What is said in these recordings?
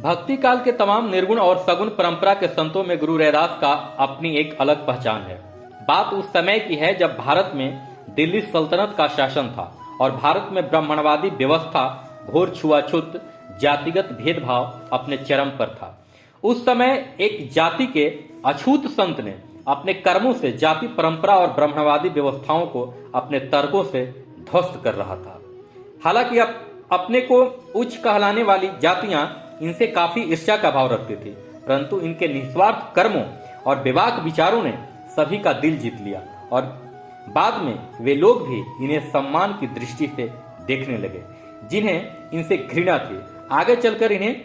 भक्ति काल के तमाम निर्गुण और सगुण परंपरा के संतों में गुरु रैदास का अपनी एक अलग पहचान है। बात उस समय की है जब भारत में दिल्ली सल्तनत का शासन था और भारत में ब्राह्मणवादी व्यवस्था, घोर छुआछूत, जातिगत भेदभाव अपने चरम पर था। उस समय एक जाति के अछूत संत ने अपने कर्मों से जाति परंपरा और ब्राह्मणवादी व्यवस्थाओं को अपने तर्कों से ध्वस्त कर रहा था। हालांकि अपने को उच्च कहलाने वाली जातियां इनसे काफी ईर्ष्या का भाव रखती थी, परंतु इनके निस्वार्थ कर्मों और विवेक विचारों ने सभी का दिल जीत लिया और बाद में वे लोग भी इन्हें सम्मान की दृष्टि से देखने लगे, जिन्हें इनसे घृणा थी। आगे चलकर इन्हें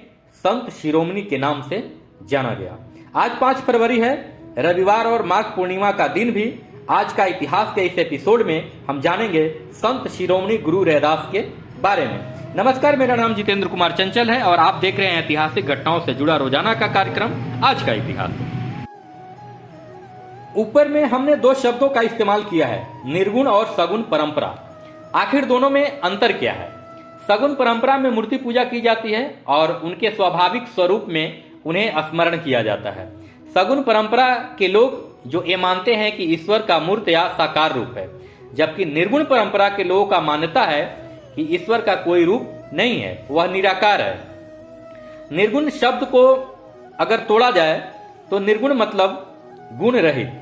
संत शिरोमणि के नाम से जाना गया। आज 5 फरवरी है, रविवार और माघ पूर्णिमा का दिन भी। आज का इतिहास के इस एपिसोड में हम जानेंगे संत शिरोमणि गुरु रैदास के बारे में। नमस्कार, मेरा नाम जितेंद्र कुमार चंचल है और आप देख रहे हैं ऐतिहासिक घटनाओं से जुड़ा रोजाना का कार्यक्रम आज का इतिहास। ऊपर में हमने 2 शब्दों का इस्तेमाल किया है, निर्गुण और सगुण परंपरा। आखिर दोनों में अंतर क्या है? सगुण परंपरा में मूर्ति पूजा की जाती है और उनके स्वाभाविक स्वरूप में उन्हें स्मरण किया जाता है। सगुण परंपरा के लोग जो ये मानते हैं कि ईश्वर का मूर्त या साकार रूप है, जबकि निर्गुण परंपरा के लोगों का मान्यता है कि ईश्वर का कोई रूप नहीं है, वह निराकार है। निर्गुण शब्द को अगर तोड़ा जाए तो निर्गुण मतलब गुण रहित,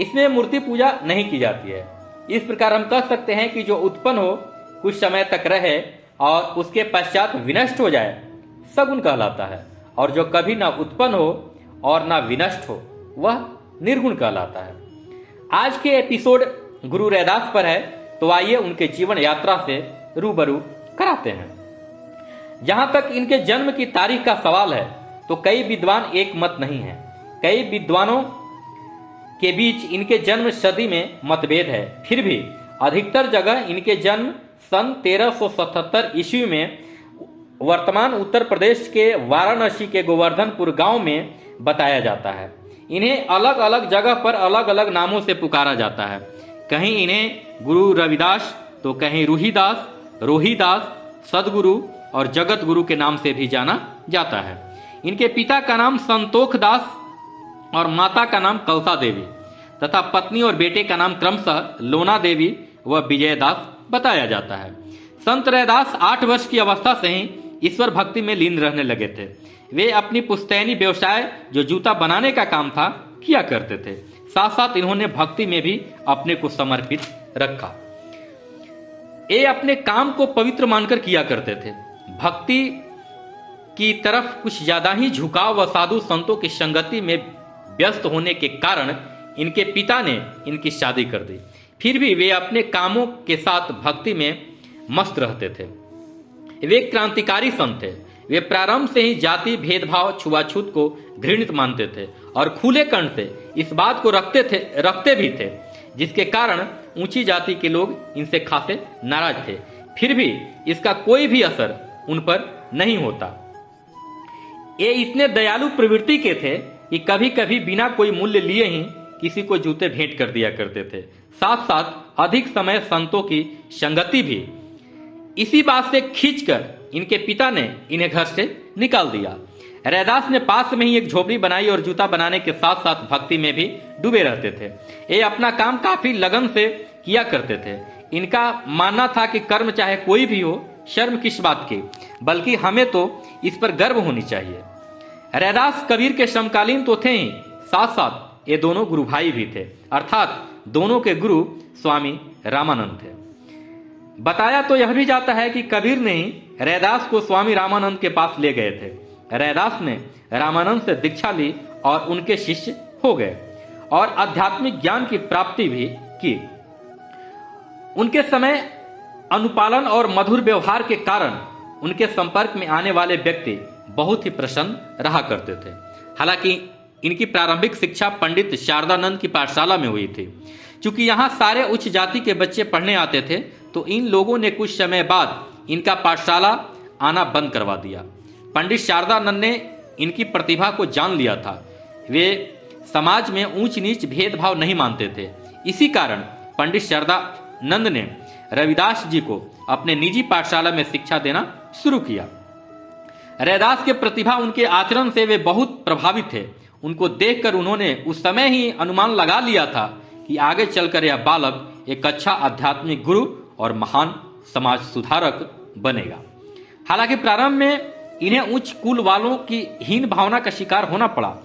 इसमें मूर्ति पूजा नहीं की जाती है। इस प्रकार हम कह सकते हैं कि जो उत्पन्न हो, कुछ समय तक रहे और उसके पश्चात विनष्ट हो जाए, सगुण कहलाता है, और जो कभी ना उत्पन्न हो और ना विनष्ट हो, वह निर्गुण कहलाता है। आज के एपिसोड गुरु रैदास पर है, तो आइए उनके जीवन यात्रा से रूबरू कराते हैं। जहां तक इनके जन्म की तारीख का सवाल है तो कई विद्वान एक मत नहीं है। कई विद्वानों के बीच इनके जन्म सदी में मतभेद है। फिर भी अधिकतर जगह इनके जन्म सन 1377 ईस्वी में वर्तमान उत्तर प्रदेश के वाराणसी के गोवर्धनपुर गांव में बताया जाता है। इन्हें अलग अलग जगह पर अलग अलग नामों से पुकारा जाता है। कहीं इन्हें गुरु रविदास, तो कहीं रूहीदास, रोहीदास, सदगुरु और जगत गुरु के नाम से भी जाना जाता है। इनके पिता का नाम संतोख दास और माता का नाम कलसा देवी तथा पत्नी और बेटे का नाम क्रमशः लोना देवी व विजय दास बताया जाता है। संत रैदास 8 वर्ष की अवस्था से ही ईश्वर भक्ति में लीन रहने लगे थे। वे अपनी पुश्तैनी व्यवसाय, जो जूता बनाने का काम था, किया करते थे। साथ साथ इन्होंने भक्ति में भी अपने को समर्पित रखा। ये अपने काम को पवित्र मानकर किया करते थे। भक्ति की तरफ कुछ ज्यादा ही झुकाव व साधु संतों की संगति में व्यस्त होने के कारण इनके पिता ने इनकी शादी कर दी। फिर भी वे अपने कामों के साथ भक्ति में मस्त रहते थे। वे क्रांतिकारी संत थे। वे प्रारंभ से ही जाति भेदभाव, छुआछूत को घृणित मानते थे और खुले कंठ से इस बात को रखते भी थे, जिसके कारण ऊंची जाति के लोग इनसे खासे नाराज थे। फिर भी इसका कोई भी असर उन पर नहीं होता। ये इतने दयालु प्रवृत्ति के थे कि कभी कभी बिना कोई मूल्य लिए ही किसी को जूते भेंट कर दिया करते थे। साथ साथ अधिक समय संतों की संगति भी। इसी बात से खींचकर इनके पिता ने इन्हें घर से निकाल दिया। रैदास ने पास में ही एक झोपड़ी बनाई और जूता बनाने के साथ साथ भक्ति में भी डूबे रहते थे। ये अपना काम काफी लगन से किया करते थे। इनका मानना था कि कर्म चाहे कोई भी हो, शर्म किस बात की, बल्कि हमें तो इस पर गर्व होनी चाहिए। रैदास कबीर के समकालीन तो थे ही, साथ साथ ये दोनों गुरु भाई भी थे, अर्थात दोनों के गुरु स्वामी रामानंद थे। बताया तो यह भी जाता है कि कबीर ने ही रैदास को स्वामी रामानंद के पास ले गए थे। रैदास ने रामानंद से दीक्षा ली और उनके शिष्य हो गए और आध्यात्मिक ज्ञान की प्राप्ति भी की। उनके समय अनुपालन और मधुर व्यवहार के कारण उनके संपर्क में आने वाले व्यक्ति बहुत ही प्रसन्न रहा करते थे। हालांकि इनकी प्रारंभिक शिक्षा पंडित शारदानंद की पाठशाला में हुई थी। चूंकि यहाँ सारे उच्च जाति के बच्चे पढ़ने आते थे, तो इन लोगों ने कुछ समय बाद इनका पाठशाला आना बंद करवा दिया। पंडित शारदानंद ने इनकी प्रतिभा को जान लिया था। वे समाज में ऊंच नीच भेदभाव नहीं मानते थे। इसी कारण पंडित शारदानंद ने रविदास जी को अपने निजी पाठशाला में शिक्षा देना शुरू किया। रैदास के प्रतिभा, उनके आचरण से वे बहुत प्रभावित थे। उनको देखकर उन्होंने उस समय ही अनुमान लगा लिया था कि आगे चलकर यह बालक एक अच्छा आध्यात्मिक गुरु और महान समाज सुधारक बनेगा। हालांकि प्रारंभ में इन्हें उच्च कुल वालों की हीन भावना का शिकार होना पड़ा।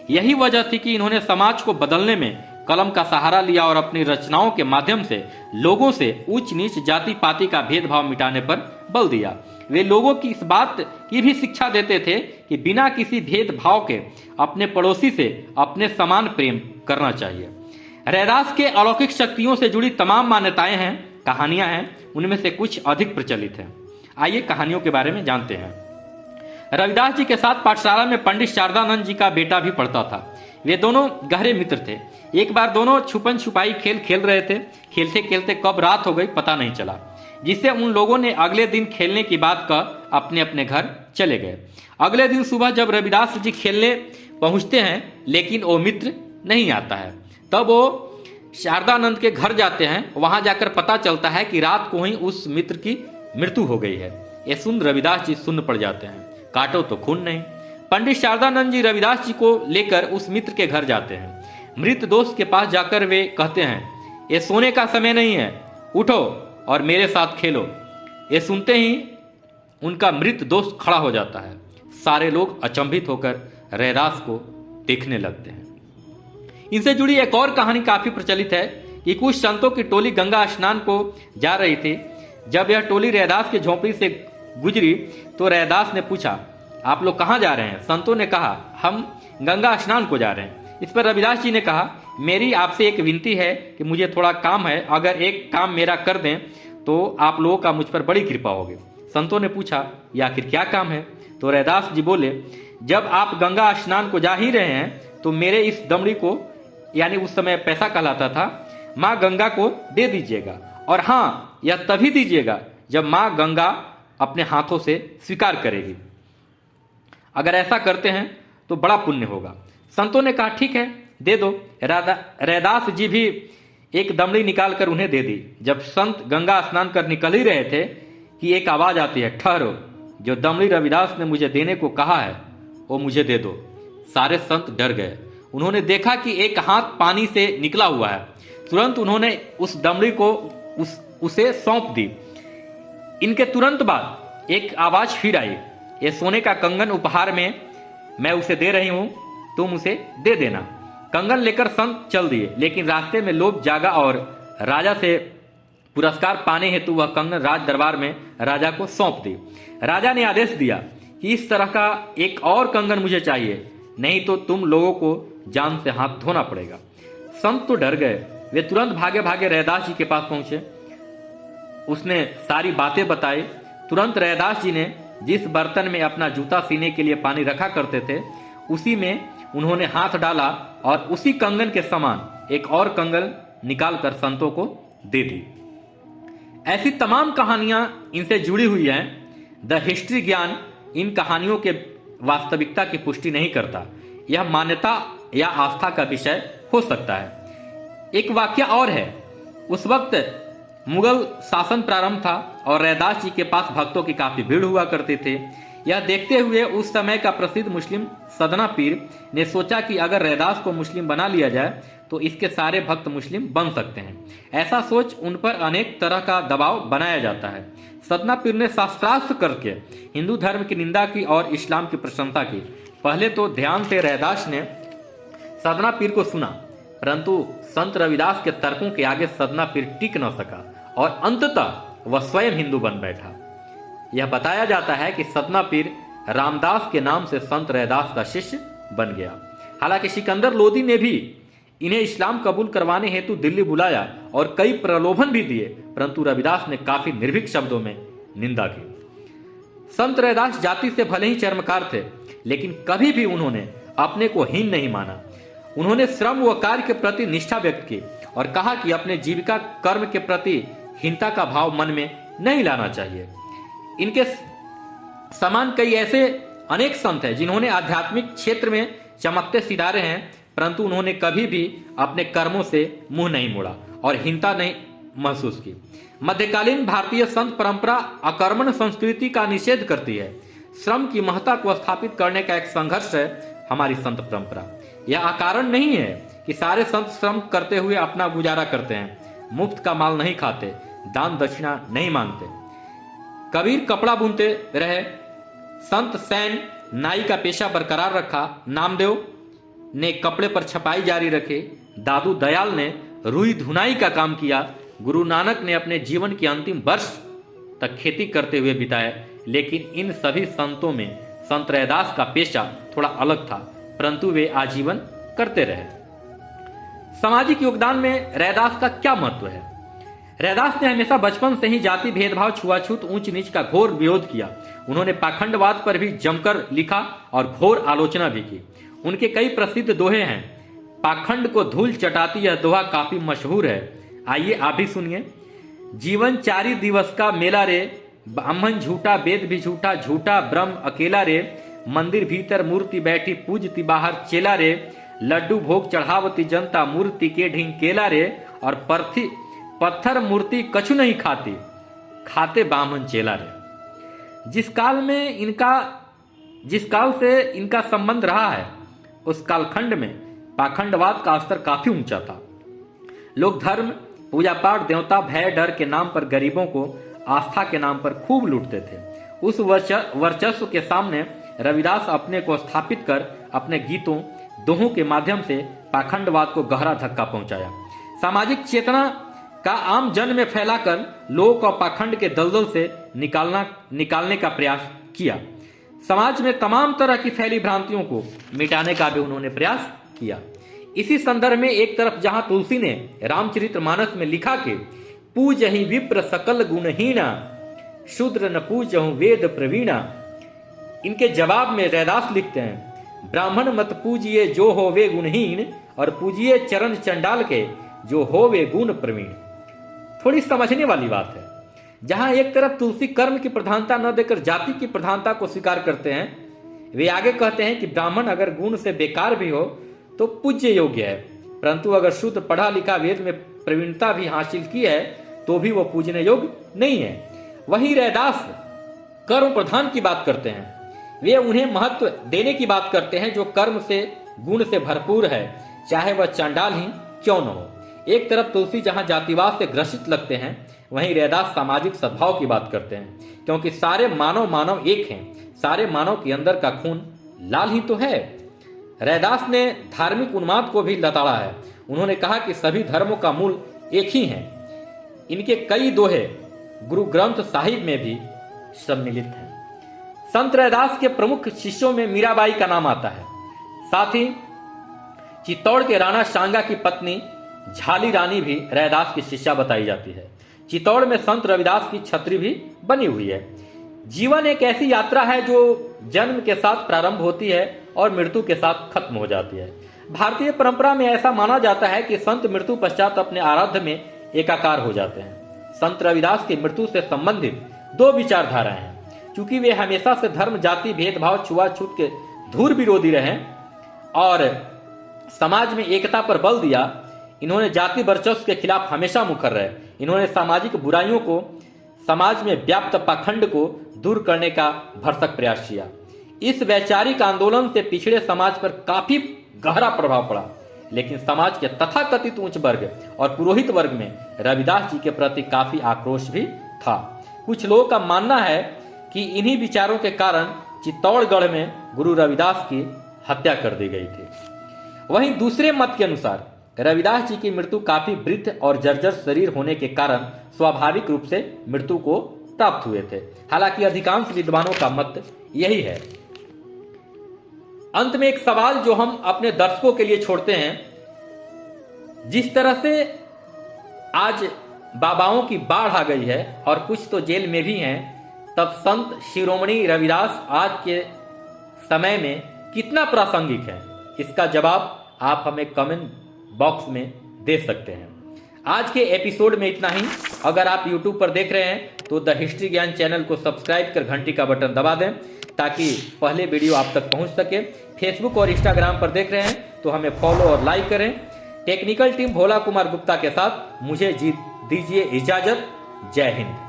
यही वजह थी कि इन्होंने समाज को बदलने में कलम का सहारा लिया और अपनी रचनाओं के माध्यम से लोगों से उच्च नीच जाति पाति का भेदभाव मिटाने पर बल दिया। वे लोगों की इस बात की भी शिक्षा देते थे कि बिना किसी भेदभाव के अपने पड़ोसी से अपने समान प्रेम करना चाहिए। रैदास के अलौकिक शक्तियों से जुड़ी तमाम मान्यताएं हैं, कहानियां हैं, उनमें से कुछ अधिक प्रचलित हैं। आइए कहानियों के बारे में जानते हैं। रविदास जी के साथ पाठशाला में पंडित शारदानंद जी का बेटा भी पढ़ता था। वे दोनों गहरे मित्र थे। एक बार दोनों छुपन छुपाई खेल खेल रहे थे। खेलते खेलते कब रात हो गई पता नहीं चला, जिससे उन लोगों ने अगले दिन खेलने की बात कह अपने अपने घर चले गए। अगले दिन सुबह जब रविदास जी खेलने पहुंचते हैं लेकिन वो मित्र नहीं आता है, तब वो शारदानंद के घर जाते हैं। वहां जाकर पता चलता है कि रात को ही उस मित्र की मृत्यु हो गई है। ये सुन रविदास जी सुन्न पड़ जाते हैं, काटो तो खून नहीं। पंडित शारदानंद जी रविदास जी को लेकर उस मित्र के घर जाते हैं। मृत दोस्त के पास जाकर वे कहते हैं, ये सोने का समय नहीं है, उठो और मेरे साथ खेलो। ये सुनते ही उनका मृत दोस्त खड़ा हो जाता है। सारे लोग अचंभित होकर रैदास को देखने लगते हैं। इनसे जुड़ी एक और कहानी काफी प्रचलित है कि कुछ संतों की टोली गंगा स्नान को जा रही थी। जब यह टोली रैदास की झोपड़ी से गुजरी तो रैदास ने पूछा, आप लोग कहाँ जा रहे हैं? संतों ने कहा, हम गंगा स्नान को जा रहे हैं। इस पर रविदास जी ने कहा, मेरी आपसे एक विनती है कि मुझे थोड़ा काम है, अगर एक काम मेरा कर दें तो आप लोगों का मुझ पर बड़ी कृपा होगी। संतों ने पूछा, ये आखिर क्या काम है? तो रैदास जी बोले, जब आप गंगा स्नान को जा ही रहे हैं तो मेरे इस दमड़ी को, यानी उस समय पैसा कहलाता था, माँ गंगा को दे दीजिएगा। और हाँ, यह तभी दीजिएगा जब माँ गंगा अपने हाथों से स्वीकार करेगी। अगर ऐसा करते हैं तो बड़ा पुण्य होगा। संतों ने कहा, ठीक है, दे दो। रैदास जी भी एक दमड़ी निकाल कर उन्हें दे दी। जब संत गंगा स्नान कर निकल ही रहे थे कि एक आवाज आती है, ठहरो, जो दमड़ी रविदास ने मुझे देने को कहा है वो मुझे दे दो। सारे संत डर गए। उन्होंने देखा कि एक हाथ पानी से निकला हुआ है। तुरंत उन्होंने उस दमड़ी को उसे सौंप दी। इनके तुरंत बाद एक आवाज फिर आई, ये सोने का कंगन उपहार में मैं उसे दे रही हूं, तुम उसे दे देना। कंगन लेकर संत चल दिए, लेकिन रास्ते में लोभ जागा और राजा से पुरस्कार पाने हेतु वह कंगन राज दरबार में राजा को सौंप दी। राजा ने आदेश दिया कि इस तरह का एक और कंगन मुझे चाहिए, नहीं तो तुम लोगों को जान से हाथ धोना पड़ेगा। संत तो डर गए। वे तुरंत भागे भागे रैदास जी के पास पहुंचे। उसने सारी बातें बताई। तुरंत रैदास जी ने जिस बर्तन में अपना जूता सीने के लिए पानी रखा करते थे उसी में उन्होंने हाथ डाला और उसी कंगन के समान एक और कंगन निकालकर संतों को दे दी। ऐसी तमाम कहानियां इनसे जुड़ी हुई हैं। द हिस्ट्री ज्ञान इन कहानियों के वास्तविकता की पुष्टि नहीं करता। यह मान्यता या आस्था का विषय हो सकता है। एक वाक्य और है। उस वक्त मुगल शासन प्रारंभ था और रैदास जी के पास भक्तों की काफी भीड़ हुआ करते थे। यह देखते हुए उस समय का प्रसिद्ध मुस्लिम सदना पीर ने सोचा कि अगर रैदास को मुस्लिम बना लिया जाए तो इसके सारे भक्त मुस्लिम बन सकते हैं। ऐसा सोच उन पर अनेक तरह का दबाव बनाया जाता है। सदना पीर ने शास्त्रार्थ करके हिंदू धर्म की निंदा की और इस्लाम की प्रशंसा की। पहले तो ध्यान से रैदास ने सदना पीर को सुना, परंतु संत रविदास के तर्कों के आगे सदना पीर टिक न सका और अंततः वह स्वयं हिंदू बन बैठा। यह बताया जाता है कि सदना पीर रामदास के नाम से संत रैदास का शिष्य बन गया। हालांकि सिकंदर लोदी ने भी इन्हें इस्लाम कबूल करवाने हेतु दिल्ली बुलाया और कई प्रलोभन भी दिए, परंतु रविदास ने काफी निर्भीक शब्दों में निंदा की। संत रैदास जाति से भले ही चर्मकार थे, लेकिन कभी भी उन्होंने अपने को हीन नहीं माना। उन्होंने श्रम व कार्य के प्रति निष्ठा व्यक्त की और कहा कि अपने जीविका कर्म के प्रति हीनता का भाव मन में नहीं लाना चाहिए। इनके समान कई ऐसे अनेक संत हैं जिन्होंने आध्यात्मिक क्षेत्र में चमकते सितारे हैं, परंतु उन्होंने कभी भी अपने कर्मों से मुंह नहीं मोड़ा और हीनता नहीं महसूस की। मध्यकालीन भारतीय संत परंपरा अकर्मण संस्कृति का निषेध करती है। श्रम की महत्ता को स्थापित करने का एक संघर्ष है हमारी संत परंपरा। यह अकारण नहीं है कि सारे संत श्रम करते हुए अपना गुजारा करते हैं, मुफ्त का माल नहीं खाते, दान दक्षिणा नहीं मांगते। कबीर कपड़ा बुनते रहे, संत सैन नाई का पेशा बरकरार रखा, नामदेव ने कपड़े पर छपाई जारी रखे, दादू दयाल ने रुई धुनाई का काम किया, गुरु नानक ने अपने जीवन के अंतिम वर्ष तक खेती करते हुए बिताए। लेकिन इन सभी संतों में संत रैदास का पेशा थोड़ा अलग था, परंतु वे आजीवन करते रहे। सामाजिक योगदान में रैदास का क्या महत्व है? रैदास ने हमेशा बचपन से ही जाति भेदभाव, छुआछूत, ऊंच नीच का घोर विरोध किया। उन्होंने पाखंडवाद पर भी जमकर लिखा और घोर आलोचना भी की। उनके कई प्रसिद्ध दोहे हैं। पाखंड को धूल चटाती यह दोहा काफी मशहूर है, आइए आप भी सुनिए। जीवन 4 दिवस का मेला रे, ब्राह्मण झूठा, वेद भी झूठा, झूठा ब्रह्म अकेला रे, मंदिर भीतर मूर्ति बैठी, पूजती बाहर चेला रे, लड्डू भोग चढ़ावती जनता, मूर्ति के ढिंकेला रे, और पत्थर मूर्ति कछु नहीं खाती, खाते ब्राह्मण चेला रे। जिस काल से इनका संबंध रहा है, उस कालखंड में पाखंडवाद का स्तर काफी ऊंचा था। लोग धर्म, पूजा पाठ, देवता, भय, डर के नाम पर गरीबों को आस्था के नाम पर खूब लूटते थे। उस वर्चस्व के सामने रविदास अपने को स्थापित कर अपने गीतों, दोहों के माध्यम से पाखंडवाद को गहरा धक्का पहुंचाया। सामाजिक चेतना का आम जन में फैलाकर लोगों को पाखंड के दलदल से निकालने का प्रयास किया। समाज में तमाम तरह की फैली भ्रांतियों को मिटाने का भी उन्होंने प्रयास किया। इसी संदर्भ में एक तरफ जहां तुलसी ने रामचरितमानस में लिखा कि पूजहि विप्र सकल गुणहीना, शूद्र न पूजहु वेद प्रवीणा, इनके जवाब में रैदास लिखते हैं, ब्राह्मण मत पूजिए जो हो वे गुणहीन, और पूजिए चरण चंडाल के जो हो वे गुण प्रवीण। थोड़ी समझने वाली बात है। जहां एक तरफ तुलसी कर्म की प्रधानता न देकर जाति की प्रधानता को स्वीकार करते हैं, वे आगे कहते हैं कि ब्राह्मण अगर गुण से बेकार भी हो तो पूज्य योग्य है, परंतु अगर शुद्ध पढ़ा लिखा, वेद में प्रवीणता भी हासिल की है, तो भी वो पूजने योग्य नहीं है। वहीं रैदास कर्म प्रधान की बात करते हैं। वे उन्हें महत्व देने की बात करते हैं जो कर्म से, गुण से भरपूर है, चाहे वह चांडाल ही क्यों न हो। एक तरफ तुलसी जहां जातिवाद से ग्रसित लगते हैं, वहीं रैदास सामाजिक सद्भाव की बात करते हैं, क्योंकि सारे मानव एक हैं, सारे मानव के अंदर का खून लाल ही तो है। रैदास ने धार्मिक उन्माद को भी लताड़ा है। उन्होंने कहा कि सभी धर्मों का मूल एक ही है। इनके कई दोहे गुरु ग्रंथ साहिब में भी सम्मिलित हैं। संत रैदास के प्रमुख शिष्यों में मीराबाई का नाम आता है। साथ ही चित्तौड़ के राणा शांगा की पत्नी झाली रानी भी रैदास की शिष्या बताई जाती है। चित्तौड़ में संत रविदास की छतरी भी बनी हुई है। जीवन एक ऐसी यात्रा है जो जन्म के साथ प्रारंभ होती है और मृत्यु के साथ खत्म हो जाती है। भारतीय परंपरा में ऐसा माना जाता है कि संत मृत्यु पश्चात अपने आराध्य में एकाकार हो जाते हैं। संत रविदास की मृत्यु से संबंधित 2 विचारधाराएं हैं। चूंकि वे हमेशा से धर्म, जाति, भेदभाव, छुआछूत के धूर विरोधी रहे और समाज में एकता पर बल दिया, इन्होंने जाति वर्चस्व के खिलाफ हमेशा मुखर रहे। इन्होंने सामाजिक बुराइयों को, समाज में व्याप्त पाखंड को दूर करने का भरसक प्रयास किया। इस वैचारिक आंदोलन से पिछड़े समाज पर काफी गहरा प्रभाव पड़ा, लेकिन समाज के तथाकथित उच्च वर्ग और पुरोहित वर्ग में रविदास जी के प्रति काफी आक्रोश भी था। कुछ लोगों का मानना है कि इन्हीं विचारों के कारण चित्तौड़गढ़ में गुरु रविदास की हत्या कर दी गई थी। वहीं दूसरे मत के अनुसार रविदास जी की मृत्यु काफी वृद्ध और जर्जर शरीर होने के कारण स्वाभाविक रूप से मृत्यु को प्राप्त हुए थे। हालांकि अधिकांश विद्वानों का मत यही है। अंत में एक सवाल जो हम अपने दर्शकों के लिए छोड़ते हैं। जिस तरह से आज बाबाओं की बाढ़ आ गई है और कुछ तो जेल में भी हैं, तब संत शिरोमणि रविदास आज के समय में कितना प्रासंगिक है, इसका जवाब आप हमें कमेंट बॉक्स में दे सकते हैं। आज के एपिसोड में इतना ही। अगर आप YouTube पर देख रहे हैं तो द हिस्ट्री ज्ञान चैनल को सब्सक्राइब कर घंटी का बटन दबा दें ताकि पहले वीडियो आप तक पहुंच सके। फेसबुक और इंस्टाग्राम पर देख रहे हैं तो हमें फॉलो और लाइक करें। टेक्निकल टीम भोला कुमार गुप्ता के साथ मुझे दीजिए इजाजत। जय हिंद।